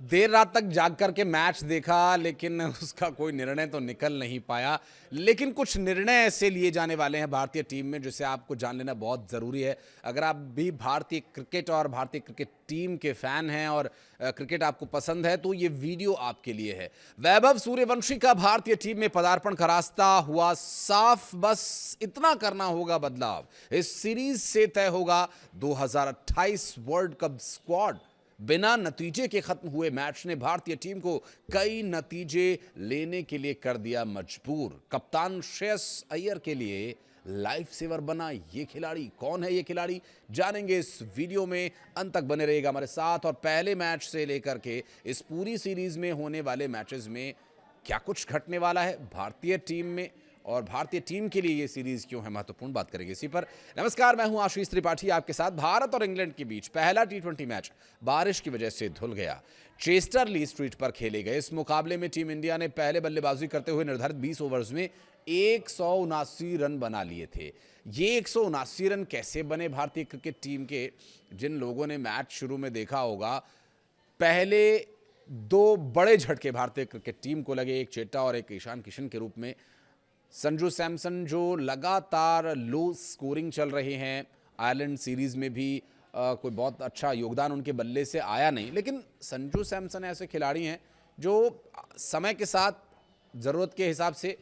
देर रात तक जाग करके मैच देखा, लेकिन उसका कोई निर्णय तो निकल नहीं पाया। लेकिन कुछ निर्णय ऐसे लिए जाने वाले हैं भारतीय टीम में जिसे आपको जान लेना बहुत ज़रूरी है। अगर आप भी भारतीय क्रिकेट और भारतीय क्रिकेट टीम के फैन हैं और क्रिकेट आपको पसंद है, तो ये वीडियो आपके लिए है। वैभव सूर्यवंशी का भारतीय टीम में पदार्पण का रास्ता हुआ साफ। बस इतना करना होगा बदलाव। इस सीरीज से तय होगा 2028 वर्ल्ड कप स्क्वाड। बिना नतीजे के खत्म हुए मैच ने भारतीय टीम को कई नतीजे लेने के लिए कर दिया मजबूर। कप्तान श्रेयस अय्यर के लिए लाइफ सेवर बना ये खिलाड़ी। कौन है ये खिलाड़ी, जानेंगे इस वीडियो में। अंत तक बने रहिएगा हमारे साथ। और पहले मैच से लेकर के इस पूरी सीरीज में होने वाले मैचेस में क्या कुछ घटने वाला है भारतीय टीम में, और भारतीय टीम के लिए ये सीरीज क्यों है महत्वपूर्ण, बात करेंगे इसी पर। नमस्कार, मैं हूं आशीष त्रिपाठी आपके साथ। भारत और इंग्लैंड के बीच पहला टी20 मैच बारिश की वजह से धुल गया। चेस्टर ली स्ट्रीट पर खेले गए इस मुकाबले में टीम इंडिया ने पहले बल्लेबाजी करते हुए निर्धारित 20 ओवर्स में 179 रन बना लिए थे। ये 179 रन कैसे बने भारतीय क्रिकेट टीम के? जिन लोगों ने मैच शुरू में देखा होगा, पहले दो बड़े झटके भारतीय क्रिकेट टीम को लगे, एक चेट्टा और एक ईशान किशन के रूप में। संजू सैमसन जो लगातार लो स्कोरिंग चल रहे हैं, आयरलैंड सीरीज में भी कोई बहुत अच्छा योगदान उनके बल्ले से आया नहीं। लेकिन संजू सैमसन ऐसे खिलाड़ी हैं जो समय के साथ ज़रूरत के हिसाब से,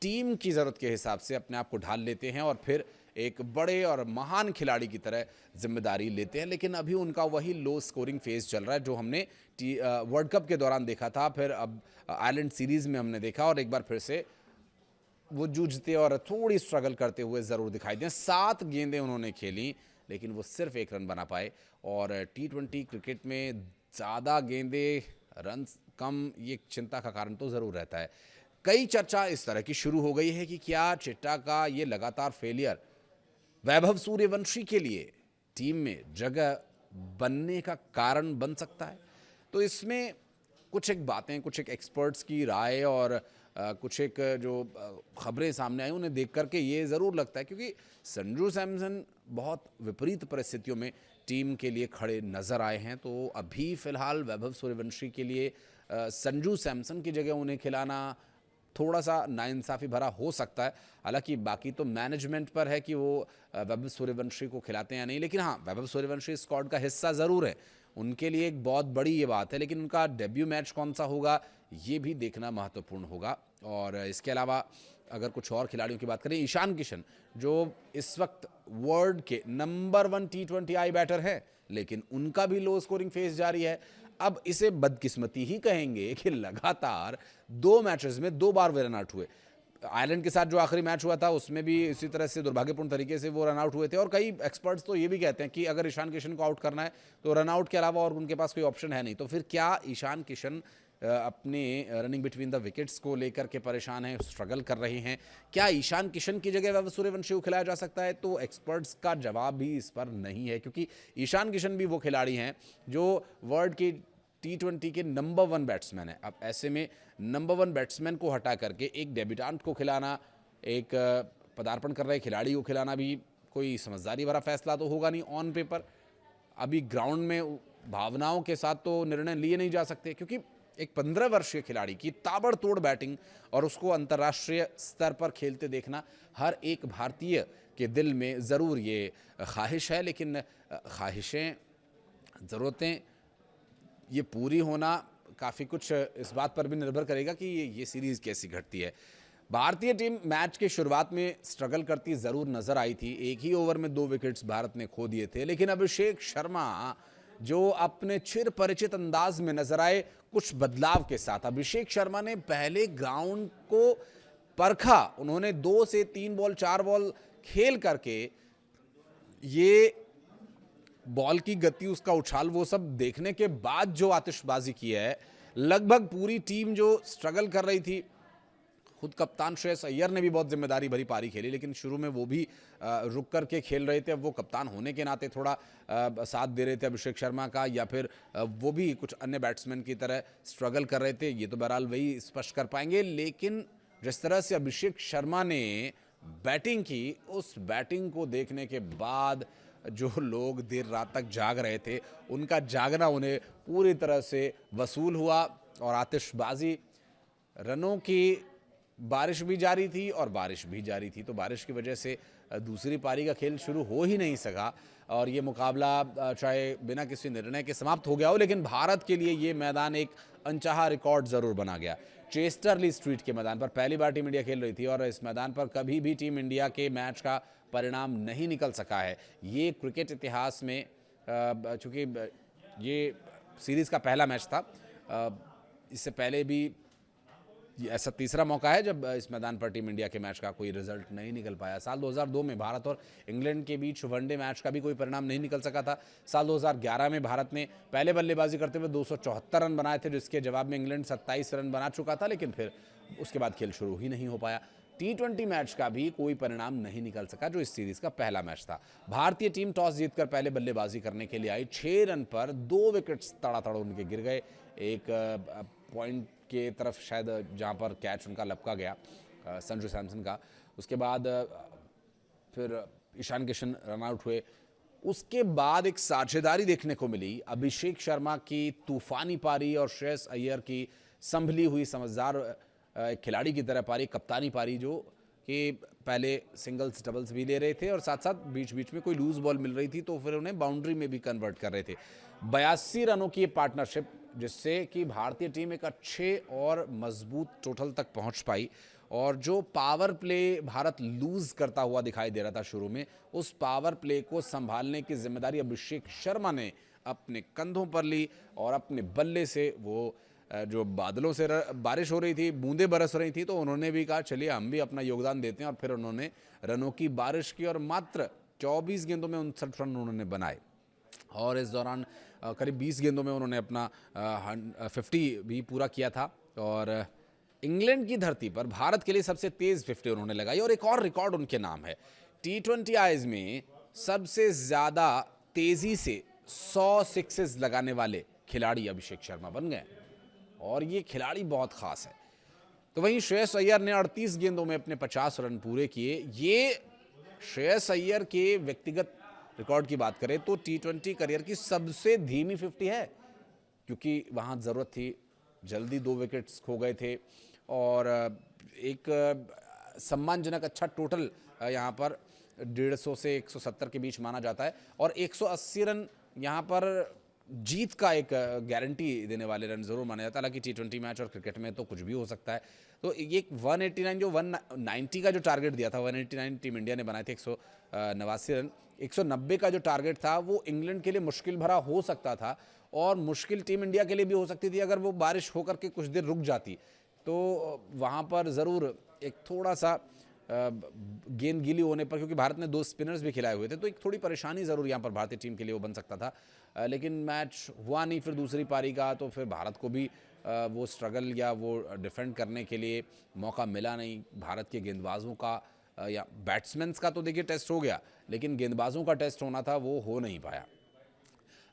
टीम की ज़रूरत के हिसाब से अपने आप को ढाल लेते हैं और फिर एक बड़े और महान खिलाड़ी की तरह जिम्मेदारी लेते हैं। लेकिन अभी उनका वही लो स्कोरिंग फेज चल रहा है जो हमने वर्ल्ड कप के दौरान देखा था, फिर अब आयरलैंड सीरीज़ में हमने देखा, और एक बार फिर से वो जूझते और थोड़ी स्ट्रगल करते हुए ज़रूर दिखाई दें। 7 गेंदें उन्होंने खेली, लेकिन वो सिर्फ 1 रन बना पाए। और टी20 क्रिकेट में ज़्यादा गेंदें, रन कम, ये चिंता का कारण तो ज़रूर रहता है। कई चर्चा इस तरह की शुरू हो गई है कि क्या चेट्टा का ये लगातार फेलियर वैभव सूर्यवंशी के लिए टीम में जगह बनने का कारण बन सकता है? तो इसमें कुछ एक बातें, कुछ एक एक्सपर्ट्स की राय और कुछ एक जो खबरें सामने आई उन्हें देख करके ये ज़रूर लगता है, क्योंकि संजू सैमसन बहुत विपरीत परिस्थितियों में टीम के लिए खड़े नज़र आए हैं। तो अभी फ़िलहाल वैभव सूर्यवंशी के लिए संजू सैमसन की जगह उन्हें खिलाना थोड़ा सा नाइंसाफ़ी भरा हो सकता है। हालांकि बाकी तो मैनेजमेंट पर है कि वो वैभव सूर्यवंशी को खिलाते हैं या नहीं। लेकिन हाँ, वैभव सूर्यवंशी स्क्वाड का हिस्सा ज़रूर है, उनके लिए एक बहुत बड़ी ये बात है। लेकिन उनका डेब्यू मैच कौन सा होगा, ये भी देखना महत्वपूर्ण होगा। और इसके अलावा अगर कुछ और खिलाड़ियों की बात करें, ईशान किशन जो इस वक्त वर्ल्ड के नंबर 1 टी20 बैटर है, लेकिन उनका भी लो स्कोरिंग फेज जारी है। अब इसे बदकिस्मती ही कहेंगे कि लगातार 2 मैचेस में 2 बार वे रन आउट हुए। आयरलैंड के साथ जो आखिरी मैच हुआ था उसमें भी इसी तरह से दुर्भाग्यपूर्ण तरीके से वो रन आउट हुए थे। और कई एक्सपर्ट्स तो ये भी कहते हैं कि अगर ईशान किशन को आउट करना है तो रन आउट के अलावा और उनके पास कोई ऑप्शन है नहीं। तो फिर क्या ईशान किशन अपने रनिंग बिटवीन द विकेट्स को लेकर के परेशान हैं, स्ट्रगल कर रहे हैं? क्या ईशान किशन की जगह वैभव सूर्यवंशी को खिलाया जा सकता है? तो एक्सपर्ट्स का जवाब भी इस पर नहीं है, क्योंकि ईशान किशन भी वो खिलाड़ी हैं जो वर्ल्ड की टी20 के नंबर 1 बैट्समैन है। अब ऐसे में नंबर 1 बैट्समैन को हटा करके एक डेब्यूटेंट को खिलाना, एक पदार्पण कर रहे खिलाड़ी को खिलाना भी कोई समझदारी भरा फैसला तो होगा नहीं ऑन पेपर। अभी ग्राउंड में भावनाओं के साथ तो निर्णय लिए नहीं जा सकते, क्योंकि एक 15 वर्षीय खिलाड़ी की ताबड़तोड़ बैटिंग और उसको अंतर्राष्ट्रीय स्तर पर खेलते देखना हर एक भारतीय के दिल में ज़रूर ये ख्वाहिश है। लेकिन ख्वाहिशें, ज़रूरतें, ये पूरी होना काफ़ी कुछ इस बात पर भी निर्भर करेगा कि ये सीरीज़ कैसी घटती है। भारतीय टीम मैच के शुरुआत में स्ट्रगल करती ज़रूर नज़र आई थी। एक ही ओवर में 2 विकेट्स भारत ने खो दिए थे। लेकिन अभिषेक शर्मा जो अपने चिर परिचित अंदाज में नजर आए कुछ बदलाव के साथ। अभिषेक शर्मा ने पहले ग्राउंड को परखा, उन्होंने 2 से 3 बॉल 4 बॉल खेल करके ये बॉल की गति, उसका उछाल, वो सब देखने के बाद जो आतिशबाजी की है। लगभग पूरी टीम जो स्ट्रगल कर रही थी, खुद कप्तान श्रेयस अय्यर ने भी बहुत जिम्मेदारी भरी पारी खेली, लेकिन शुरू में वो भी रुक कर के खेल रहे थे। अब वो कप्तान होने के नाते थोड़ा साथ दे रहे थे अभिषेक शर्मा का, या फिर वो भी कुछ अन्य बैट्समैन की तरह स्ट्रगल कर रहे थे, ये तो बहरहाल वही स्पष्ट कर पाएंगे। लेकिन जिस तरह से अभिषेक शर्मा ने बैटिंग की, उस बैटिंग को देखने के बाद जो लोग देर रात तक जाग रहे थे उनका जागना उन्हें पूरी तरह से वसूल हुआ और आतिशबाजी, रनों की बारिश भी जारी थी और बारिश भी जारी थी। तो बारिश की वजह से दूसरी पारी का खेल शुरू हो ही नहीं सका और ये मुकाबला चाहे बिना किसी निर्णय के समाप्त हो गया हो, लेकिन भारत के लिए ये मैदान एक अनचाहा रिकॉर्ड ज़रूर बना गया। चेस्टरली स्ट्रीट के मैदान पर पहली बार टीम इंडिया खेल रही थी और इस मैदान पर कभी भी टीम इंडिया के मैच का परिणाम नहीं निकल सका है। ये क्रिकेट इतिहास में चूँकि ये सीरीज़ का पहला मैच था, इससे पहले भी ये ऐसा तीसरा मौका है जब इस मैदान पर टीम इंडिया के मैच का कोई रिजल्ट नहीं निकल पाया। साल 2002 में भारत और इंग्लैंड के बीच वनडे मैच का भी कोई परिणाम नहीं निकल सका था। साल 2011 में भारत ने पहले बल्लेबाजी करते हुए 274 रन बनाए थे, जिसके जवाब में इंग्लैंड 27 रन बना चुका था, लेकिन फिर उसके बाद खेल शुरू ही नहीं हो पाया। T20 मैच का भी कोई परिणाम नहीं निकल सका, जो इस सीरीज का पहला मैच था। भारतीय टीम टॉस जीतकर पहले बल्लेबाजी करने के लिए आई। 6 रन पर 2 विकेट्स तड़ातड़ उनके गिर गए। एक पॉइंट के तरफ शायद जहां पर कैच उनका लपका गया संजू सैमसन का, उसके बाद फिर ईशान किशन रन आउट हुए। उसके बाद एक साझेदारी देखने को मिली, अभिषेक शर्मा की तूफानी पारी और श्रेयस अय्यर की संभली हुई समझदार खिलाड़ी की तरह पारी, कप्तानी पारी, जो कि पहले सिंगल्स डबल्स भी ले रहे थे और साथ साथ बीच बीच में कोई लूज बॉल मिल रही थी तो फिर उन्हें बाउंड्री में भी कन्वर्ट कर रहे थे। 82 रनों की पार्टनरशिप, जिससे कि भारतीय टीम एक अच्छे और मजबूत टोटल तक पहुंच पाई। और जो पावर प्ले भारत लूज करता हुआ दिखाई दे रहा था शुरू में, उस पावर प्ले को संभालने की जिम्मेदारी अभिषेक शर्मा ने अपने कंधों पर ली और अपने बल्ले से वो जो बादलों से बारिश हो रही थी, बूंदें बरस रही थी, तो उन्होंने भी कहा चलिए हम भी अपना योगदान देते हैं और फिर उन्होंने रनों की बारिश की और मात्र 24 गेंदों में 59 रन उन्होंने बनाए। और इस दौरान करीब 20 गेंदों में उन्होंने अपना 50 भी पूरा किया था। और इंग्लैंड की धरती पर भारत के लिए सबसे तेज 50 उन्होंने लगाई और एक और रिकॉर्ड उनके नाम है। T20 आईज में सबसे ज्यादा तेजी से 100 सिक्सेस लगाने वाले खिलाड़ी अभिषेक शर्मा बन गए और ये खिलाड़ी बहुत खास है। तो वहीं श्रेयस अय्यर ने 38 गेंदों में अपने 50 रन पूरे किए। ये श्रेयस अय्यर के व्यक्तिगत रिकॉर्ड की बात करें तो T20 करियर की सबसे धीमी 50 है, क्योंकि वहां जरूरत थी, जल्दी 2 विकेट्स खो गए थे और एक सम्मानजनक अच्छा टोटल यहां पर 150 से 170 के बीच माना जाता है और 180 रन यहां पर जीत का एक गारंटी देने वाले रन जरूर माना जाता है। हालांकि T20 मैच और क्रिकेट में तो कुछ भी हो सकता है। तो ये 189 जो 190 का जो टारगेट दिया था, 189 टीम इंडिया ने बनाए थे 189 रन। 190 का जो टारगेट था वो इंग्लैंड के लिए मुश्किल भरा हो सकता था और मुश्किल टीम इंडिया के लिए भी हो सकती थी अगर वो बारिश होकर के कुछ देर रुक जाती, तो वहाँ पर ज़रूर एक थोड़ा सा गेंद गीली होने पर, क्योंकि भारत ने 2 स्पिनर्स भी खिलाए हुए थे, तो एक थोड़ी परेशानी ज़रूर यहाँ पर भारतीय टीम के लिए वो बन सकता था। लेकिन मैच हुआ नहीं फिर दूसरी पारी का, तो फिर भारत को भी वो स्ट्रगल या वो डिफेंड करने के लिए मौका मिला नहीं। भारत के गेंदबाजों का या बैट्समैन्स का तो देखिए टेस्ट हो गया, लेकिन गेंदबाजों का टेस्ट होना था वो हो नहीं पाया।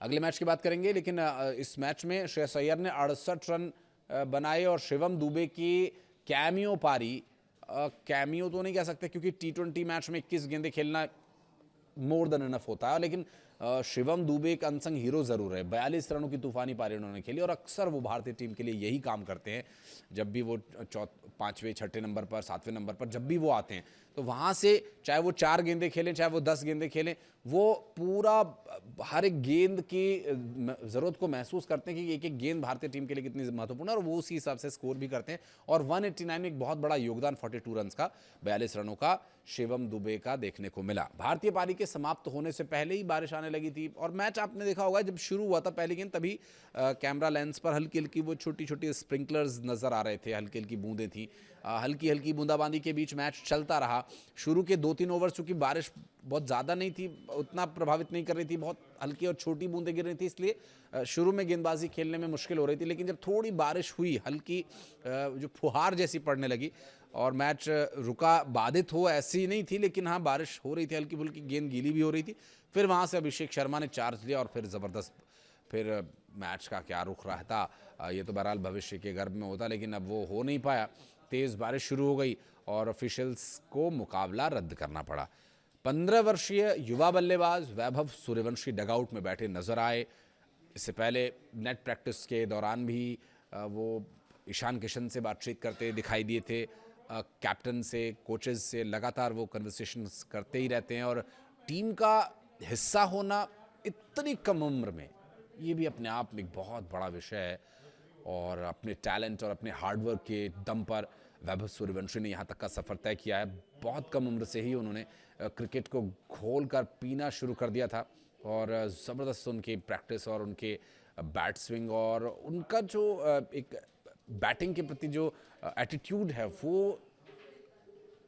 अगले मैच की बात करेंगे, लेकिन इस मैच में श्रेयस अय्यर ने 68 रन बनाए और शिवम दुबे की कैमियो पारी, कैमियो तो नहीं कह सकते क्योंकि T20 मैच में 21 गेंदें खेलना मोर देन इनफ होता है, लेकिन शिवम दुबे एक अनसंग हीरो जरूर है। 42 रनों की तूफानी पारी उन्होंने खेली और अक्सर वो भारतीय टीम के लिए यही काम करते हैं। जब भी वो 5वें 6ठे नंबर पर 7वें नंबर पर जब भी वो आते हैं, तो वहाँ से चाहे वो 4 गेंदें खेलें चाहे वो 10 गेंदें खेलें, वो पूरा हर एक गेंद की ज़रूरत को महसूस करते हैं कि एक एक गेंद भारतीय टीम के लिए कितनी महत्वपूर्ण है और वो उसी हिसाब से स्कोर भी करते हैं। और 189 में एक बहुत बड़ा योगदान 42 रन का, 42 रनों का शिवम दुबे का देखने को मिला। भारतीय पारी के समाप्त होने से पहले ही बारिश आने लगी थी और मैच आपने देखा होगा जब शुरू हुआ था पहली गेंद, तभी कैमरा लेंस पर हल्की हल्की वो छोटी छोटी स्प्रिंकलर्स नजर आ रहे थे, हल्की हल्की बूंदें थी, हल्की हल्की बूंदाबांदी के बीच मैच चलता रहा। शुरू के 2-3 ओवर चूंकि बारिश बहुत ज़्यादा नहीं थी, उतना प्रभावित नहीं कर रही थी, बहुत हल्की और छोटी बूंदें गिर रही थी, इसलिए शुरू में गेंदबाजी खेलने में मुश्किल हो रही थी। लेकिन जब थोड़ी बारिश हुई, हल्की जो फुहार जैसी पड़ने लगी और मैच रुका, बाधित हो ऐसी नहीं थी, लेकिन हाँ बारिश हो रही थी, हल्की फुल्की गेंद गीली भी हो रही थी। फिर वहाँ से अभिषेक शर्मा ने चार्ज लिया और फिर ज़बरदस्त, फिर मैच का क्या रुख रहता ये तो बहरहाल भविष्य के गर्भ में होता, लेकिन अब वो हो नहीं पाया। तेज़ बारिश शुरू हो गई और ऑफिशियल्स को मुकाबला रद्द करना पड़ा। 15 वर्षीय युवा बल्लेबाज वैभव सूर्यवंशी डगआउट में बैठे नजर आए। इससे पहले नेट प्रैक्टिस के दौरान भी वो ईशान किशन से बातचीत करते दिखाई दिए थे। कैप्टन से, कोचेज से लगातार वो कन्वर्सेशंस करते ही रहते हैं और टीम का हिस्सा होना इतनी कम उम्र में, ये भी अपने आप में एक बहुत बड़ा विषय है। और अपने टैलेंट और अपने हार्डवर्क के दम पर वैभव सूर्यवंशी ने यहाँ तक का सफ़र तय किया है। बहुत कम उम्र से ही उन्होंने क्रिकेट को घोल कर पीना शुरू कर दिया था और ज़बरदस्त उनकी प्रैक्टिस और उनके बैट स्विंग और उनका जो एक बैटिंग के प्रति जो एटीट्यूड है वो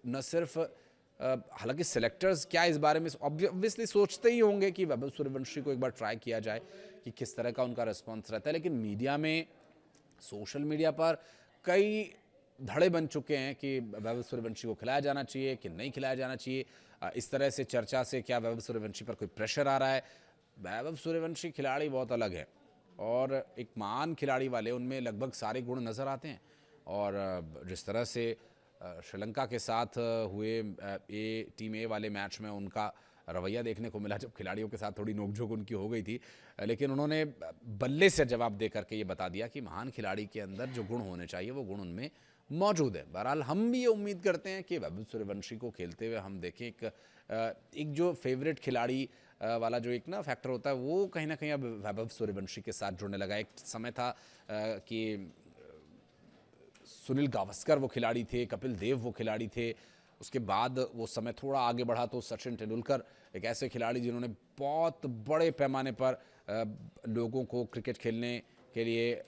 न सिर्फ हालांकि सेलेक्टर्स क्या इस बारे में ऑब्वियसली सोचते ही होंगे कि वैभव सूर्यवंशी को एक बार ट्राई किया जाए कि किस तरह का उनका रिस्पॉन्स रहता है, लेकिन मीडिया में, सोशल मीडिया पर कई धड़े बन चुके हैं कि वैभव सूर्यवंशी को खिलाया जाना चाहिए कि नहीं खिलाया जाना चाहिए। इस तरह से चर्चा से क्या वैभव सूर्यवंशी पर कोई प्रेशर आ रहा है? वैभव सूर्यवंशी खिलाड़ी बहुत अलग है और एक महान खिलाड़ी वाले उनमें लगभग सारे गुण नज़र आते हैं। और जिस तरह से श्रीलंका के साथ हुए टीम ए वाले मैच में उनका रवैया देखने को मिला, जब खिलाड़ियों के साथ थोड़ी नोकझोंक उनकी हो गई थी, लेकिन उन्होंने बल्ले से जवाब दे करके ये बता दिया कि महान खिलाड़ी के अंदर जो गुण होने चाहिए वो गुण उनमें मौजूद है। बहरहाल हम भी ये उम्मीद करते हैं कि वैभव सूर्यवंशी को खेलते हुए हम देखें। एक जो फेवरेट खिलाड़ी वाला जो एक ना फैक्टर होता है वो कहीं ना कहीं अब वैभव सूर्यवंशी के साथ जुड़ने लगा। एक समय था कि सुनील गावस्कर वो खिलाड़ी थे, कपिल देव वो खिलाड़ी थे, उसके बाद वो समय थोड़ा आगे बढ़ा तो सचिन तेंदुलकर एक ऐसे खिलाड़ी जिन्होंने बहुत बड़े पैमाने पर लोगों को क्रिकेट खेलने के लिए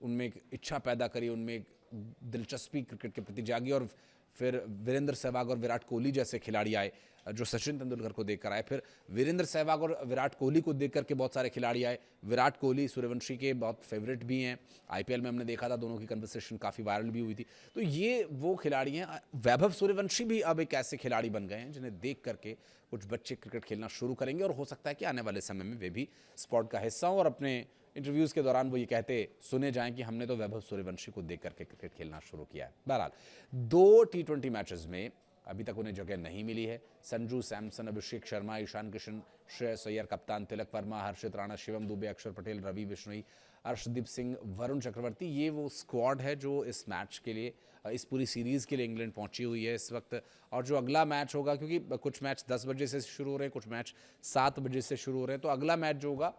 उनमें एक इच्छा पैदा करी, उनमें एक दिलचस्पी क्रिकेट के प्रति जागी। और फिर वीरेंद्र सहवाग और विराट कोहली जैसे खिलाड़ी आए जो सचिन तेंदुलकर को देखकर आए। फिर वीरेंद्र सहवाग और विराट कोहली को देख करके बहुत सारे खिलाड़ी आए। विराट कोहली सूर्यवंशी के बहुत फेवरेट भी हैं। आईपीएल में हमने देखा था, दोनों की कन्वर्सेशन काफ़ी वायरल भी हुई थी। तो ये वो खिलाड़ी हैं। वैभव सूर्यवंशी भी अब एक ऐसे खिलाड़ी बन गए हैं जिन्हें देख करके कुछ बच्चे क्रिकेट खेलना शुरू करेंगे और हो सकता है कि आने वाले समय में वे भी स्पोर्ट का हिस्सा हों और अपने इंटरव्यूज़ के दौरान वो ये कहते सुने जाएं कि हमने तो वैभव सूर्यवंशी को देख करके क्रिकेट खेलना शुरू किया है। बहरहाल 2 टी20 मैचेस में अभी तक उन्हें जगह नहीं मिली है। संजू सैमसन, अभिषेक शर्मा, ईशान किशन, श्रेयस अय्यर, कप्तान तिलक वर्मा, हर्षित राणा, शिवम दुबे, अक्षर पटेल, रवि बिश्नोई, अर्शदीप सिंह, वरुण चक्रवर्ती, ये वो स्क्वाड है जो इस मैच के लिए, इस पूरी सीरीज़ के लिए इंग्लैंड पहुंची हुई है इस वक्त। और जो अगला मैच होगा, क्योंकि कुछ मैच 10 बजे से शुरू हो रहे हैं, कुछ मैच 7 बजे से शुरू हो रहे हैं, तो अगला मैच जो होगा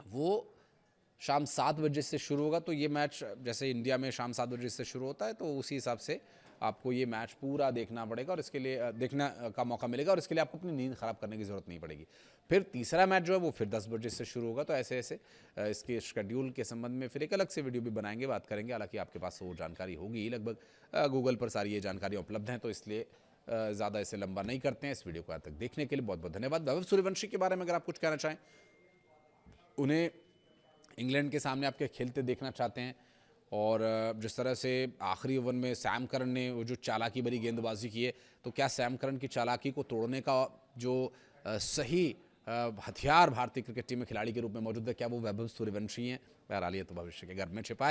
वो शाम 7 बजे से शुरू होगा। तो ये मैच जैसे इंडिया में शाम 7 बजे से शुरू होता है, तो उसी हिसाब से आपको ये मैच पूरा देखना पड़ेगा और इसके लिए देखना का मौका मिलेगा और इसके लिए आपको अपनी नींद ख़राब करने की ज़रूरत नहीं पड़ेगी। फिर तीसरा मैच जो है वो फिर 10 बजे से शुरू होगा। तो ऐसे ऐसे इसके शेड्यूल के संबंध में फिर एक अलग से वीडियो भी बनाएंगे, बात करेंगे। हालांकि आपके पास वो जानकारी होगी, लगभग गूगल पर सारी ये जानकारी उपलब्ध हैं, तो इसलिए ज़्यादा इसे लंबा नहीं करते हैं। इस वीडियो को आज तक देखने के लिए बहुत बहुत धन्यवाद। वैभव सूर्यवंशी के बारे में अगर आप कुछ कहना चाहें, उन्हें इंग्लैंड के सामने आपके खेलते देखना चाहते हैं, और जिस तरह से आखिरी ओवर में सैम करन ने वो जो चालाकी भरी गेंदबाजी की है, तो क्या सैम करन की चालाकी को तोड़ने का जो सही हथियार भारतीय क्रिकेट टीम में खिलाड़ी के रूप में मौजूद है, क्या वो वैभव सूर्यवंशी हैं? बहरहाल ये तो भविष्य के घर में छिपा है।